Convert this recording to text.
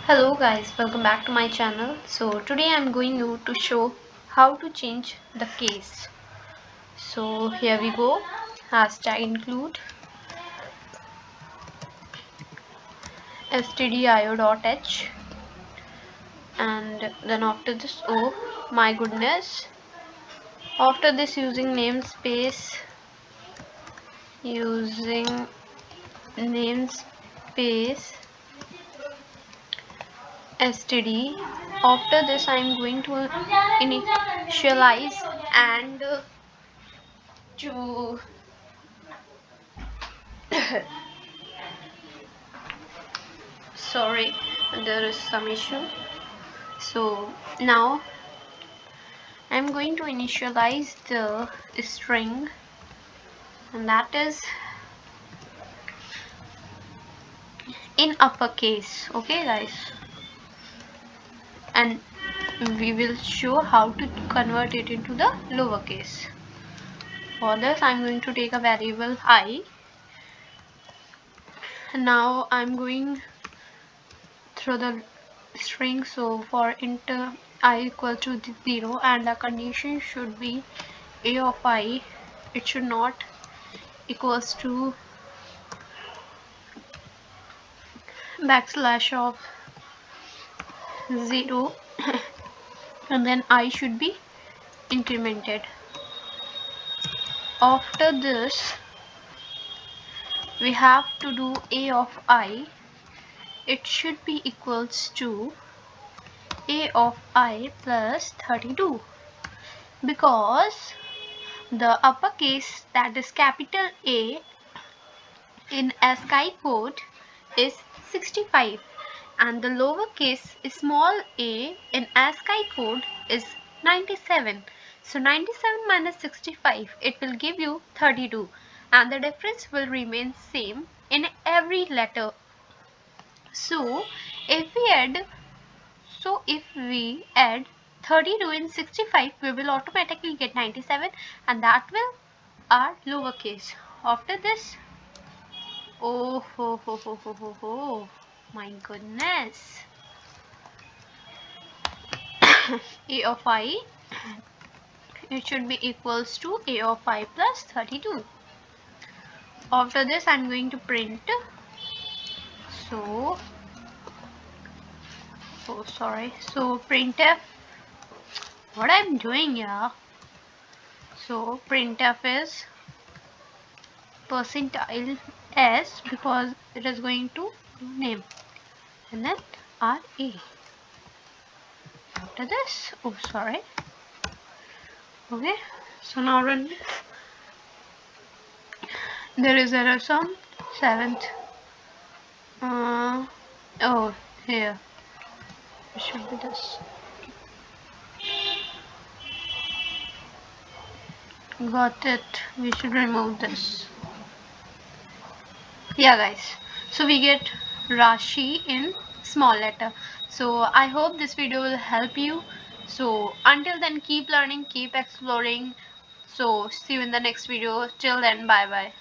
Hello guys, welcome back to my channel. So today I'm going to show how to change the case. So here we go. Hashtag include stdio.h, and then after this, oh my goodness, after this using namespace std. After this I'm going to initialize and to sorry, there is some issue. So now I'm going to initialize the string, and that is in uppercase. Okay guys, and we will show how to convert it into the lowercase. For this I'm going to take a variable I. Now I'm going through the string. So for int I equal to 0, and the condition should be a of I, it should not equals to backslash of 0 and then I should be incremented. After this we have to do a of I, it should be equals to a of I plus 32, because the uppercase, that is capital A in ASCII code, is 65, and the lowercase small a in ASCII code is 97. So 97 minus 65, it will give you 32, and the difference will remain same in every letter. So if we add 32 in 65, we will automatically get 97, and that will our lowercase. After this, oh ho, my goodness, a of I, it should be equals to a of I plus 32. After this I'm going to print, so printf, what I'm doing here, so printf is percentile s, because it is going to name, and then ra. After this, okay, so now run. There is error some 7th. Oh, here it should be this. Got it. We should remove this. Yeah guys, so we get Rashi in small letter. So I hope this video will help you. So until then, keep learning, keep exploring. So see you in the next video. Till then, bye bye.